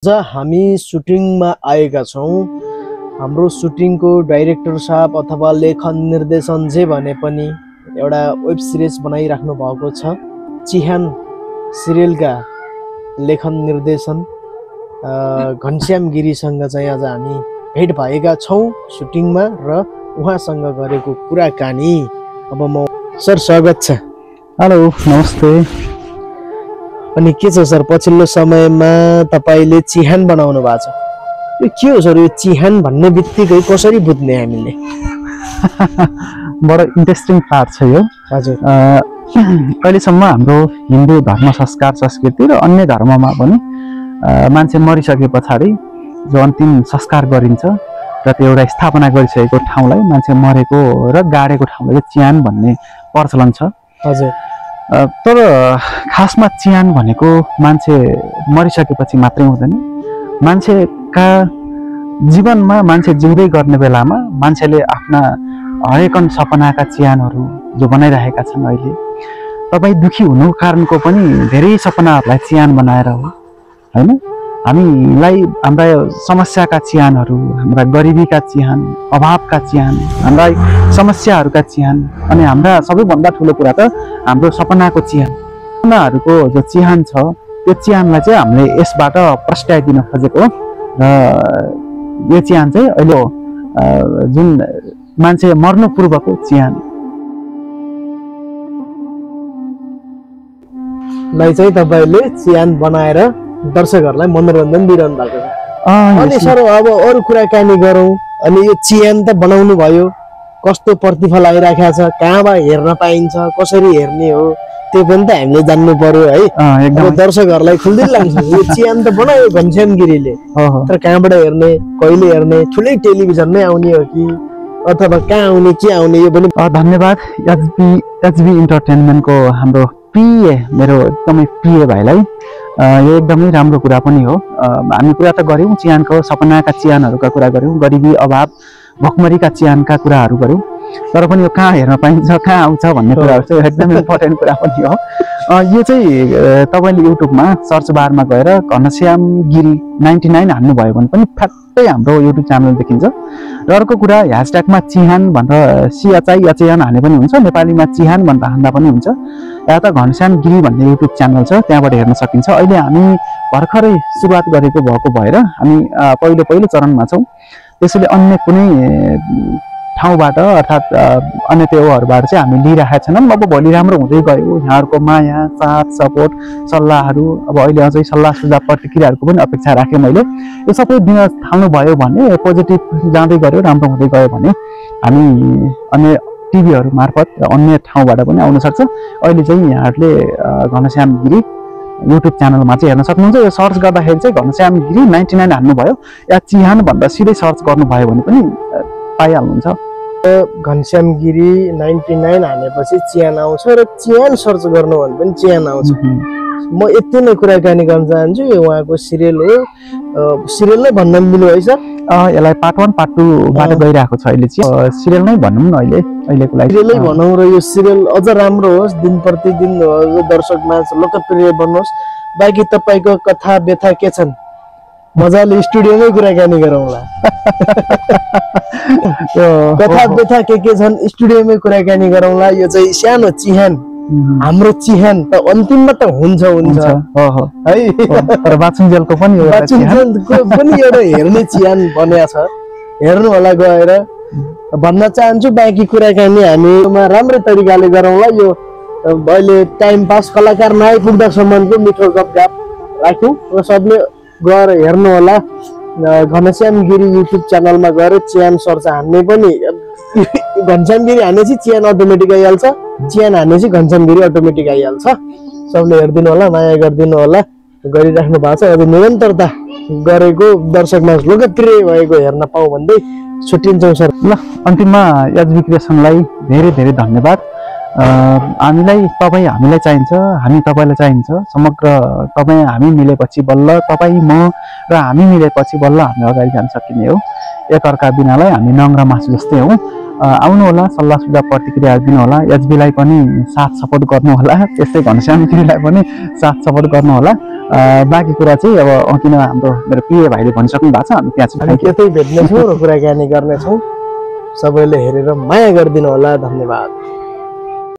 हामी सुटिङमा आएका छौँ। हाम्रो सुटिङको डाइरेक्टर साहब अथवा लेखन निर्देशन जे भने पनि एउटा वेब सिरिज बनाइराख्नु भएको छ। चिहान सिरियलका लेखन निर्देशन घनश्याम गिरीसँग चाहिँ आज हामी भेट भएका छौँ सुटिङमा र उहाँसँग गरेको कुराकानी। अब म सर स्वागत छ। हेलो नमस्ते। अनि के छ सर, पछिल्लो समयमा तपाईले चिहान बनाउनु भएको छ, यो के हो सर? यो चिहान भन्ने बित्तिकै कसरी बुझ्ने हामीले? बडो इन्ट्रेस्टिङ पार्ट छ यो। हजुर, अहिलेसम्म हाम्रो हिन्दू धर्म संस्कार संस्कृति र अन्य धर्ममा पनि मान्छे मरिसके पछाडि जो अन्तिम संस्कार गरिन्छ र त्यो एउटा स्थापना गरिसकेको ठाउँलाई मान्छे मरेको र गाडेको ठाउँलाई चिहान भन्ने प्रचलन छ। हजुर, तर खासमा चिहान भनेको मान्छे मरिसकेपछि मात्रै हुँदैन। मान्छेका जीवनमा मान्छे जिउँदै गर्ने बेलामा मान्छेले आफ्ना हरेकन सपनाका चिहानहरू जो बनाइरहेका छन्। अहिले तपाईँ दुखी हुनुको कारणको पनि धेरै सपनाहरूलाई चिहान बनाएर हो, होइन? हामीलाई हाम्रा समस्याका चिहानहरू, हाम्रा गरिबीका चिहान, अभावका चिहान, हाम्रा समस्याहरूका चिहान, अनि हाम्रा सबैभन्दा ठुलो कुरा त हाम्रो सपनाको चिहान। सपनाहरूको जो चिहान छ त्यो चिहानलाई चाहिँ हामीले यसबाट प्रस्ट्याइदिन खोजेको र यो चिहान चाहिँ अहिले जुन मान्छे मर्नु पूर्वको चिहान लाई चाहिँ तपाईले चिहान बनाएर दर्शकहरूलाई मनोरञ्जन दिइरहनु भएको छ। अनि सर अब अरू कुराकानी गरौँ। अनि यो चिहान त बनाउनु भयो, कस्तो प्रतिफल आइराखेको छ, कहाँबाट हेर्न पाइन्छ, कसरी हेर्ने हो त्यो पनि त हामीले जान्नु पर्यो है। अब दर्शकहरूलाई खुल्दै लाग्छ यो चिहान त बनायो घनश्याम गिरीले, तर कहाँबाट हेर्ने, कहिले हेर्ने, ठुलै टेलिभिजनमै आउने हो कि अथवा कहाँ आउने, के आउने, यो पनि धन्यवाद एचबी इन्टरटेनमेन्टको हाम्रो प्रिय, मेरो एकदमै प्रिय भाइलाई। यो एकदमै राम्रो कुरा पनि हो। हामी कुरा त गऱ्यौँ चिहानको, सपनाका चिहानहरूका कुरा गऱ्यौँ, गरिबी अभाव भोकमरीका चिहानका कुराहरू गऱ्यौँ, तर पनि यो कहाँ हेर्न पाइन्छ, कहाँ आउँछ भन्ने कुराहरू चाहिँ एकदमै इम्पोर्टेन्ट कुरा पनि हो। यो चाहिँ तपाईँले युट्युबमा सर्च बारमा गएर घनश्याम गिरी 99 हाल्नुभयो भने पनि फ्याट्टै हाम्रो युट्युब च्यानल देखिन्छ। र अर्को कुरा, ह्यासट्यागमा चिहान भनेर CHIHAN हाले पनि हुन्छ, नेपालीमा चिहान भनेर हाल्दा पनि हुन्छ, या त घनश्याम गिरी भन्ने युट्युब च्यानल छ, त्यहाँबाट हेर्न सकिन्छ। अहिले हामी भर्खरै सुरुवात गरेको भएको भएर हामी पहिलो चरणमा छौँ। त्यसैले अन्य कुनै ठाउँबाट अर्थात् अन्य त्योहरूबाट चाहिँ हामी लिइरहेका छैनौँ। अब भोलि राम्रो हुँदै गयो, यहाँहरूको माया साथ सपोर्ट सल्लाहहरू, अब अहिले अझै सल्लाह सुझाव प्रतिक्रियाहरूको पनि अपेक्षा राखेँ मैले। यो सबै दिन थाल्नुभयो भने, पोजिटिभ जाँदै गयो, राम्रो हुँदै गयो भने हामी अन्य टिभीहरू मार्फत अन्य ठाउँबाट पनि आउन सक्छ। अहिले चाहिँ यहाँहरूले घनश्याम गिरी युट्युब च्यानलमा चाहिँ हेर्न सक्नुहुन्छ। यो सर्च गर्दाखेरि चाहिँ घनश्याम गिरी 99 हाल्नुभयो या चिहान भनेर सिधै सर्च गर्नुभयो भने पनि पाइहाल्नुहुन्छ। घनश्याम गिरी 99 हानेपछि चिहान आउँछ र चिहान सर्च गर्नु भने पनि चिहान आउँछ। म यति नै कुराकानी गर्न चाहन्छु। यो उहाँको सिरियल हो, सिरियल नै भन्न मिल्यो है सर? यसलाई पार्ट 1 पार्ट 2 बाट गइरहेको छ अहिले चाहिँ, सिरियल नै भनौँ न अहिलेको लागि। सिरियलै भनौँ र यो सिरियल अझ राम्रो होस्, दिन प्रतिदिन दर्शकमा लोकप्रिय बनोस्। बाँकी तपाईँको कथा व्यथा के छन् मजाले स्टुडियोमै कुराकानी गरौँला। कथा व्यथा के छन् स्टुडियोमै कुराकानी गरौँला। यो चाहिँ सानो चिहान, हाम्रो चिहान त अन्तिममा त हुन्छ है, तर बाछुन्जेलको पनि एउटा हेर्ने चिहान बन्या छ, हेर्नु होला गएर भन्न चाहन्छु। बाँकी कुराकानी हामीमा राम्रै तरिकाले गरौँला। यो अहिले टाइम पास कलाकार नआइपुग्दासम्मको मिठो गफगाफ राख्यौँ र सबले गएर हेर्नु होला। घनश्याम गिरी युट्युब च्यानलमा गएर चिहान सर्च हान्ने पनि, घनश्याम गिरी हानेपछि चिहान अटोमेटिक आइहाल्छ, चिहान हानेपछि घनश्याम गिरी अटोमेटिक आइहाल्छ। सबले हेरिदिनु होला, माया गरिदिनु होला। गरिराख्नु भएको छ, अझ निरन्तरता गरेको, दर्शकमा लोकप्रिय भएको हेर्न पाऊँ भन्दै छुट्टिन्छौँ सर। ल, अन्तिममा एचबी क्रिएसनलाई धेरै धेरै धन्यवाद। हामीलाई चाहिन्छ, हामी तपाईँलाई चाहिन्छ। समग्र तपाईँ हामी मिलेपछि बल्ल तपाईँ म र हामी मिलेपछि बल्ल हामी अगाडि जान सकिने हो। एकअर्का बिनालाई हामी नङ्ग्रा मासु जस्तै हौँ। आउनु होला, सल्लाह सुझाव प्रतिक्रिया दिनु होला। एचबीलाई पनि साथ सपोर्ट गर्नु होला, त्यस्तै घनश्याम गिरीलाई पनि साथ सपोर्ट गर्नु होला। बाँकी कुरा चाहिँ अब किन हाम्रो मेरो प्रिय भाइले भनिसक्नु भएको छ हामी त्यहाँ चाहिँ हामी त्यतै भेट्नेछौँ र कुराकानी गर्नेछौँ। सबैले हेरेर माया गरिदिनु होला। धन्यवाद।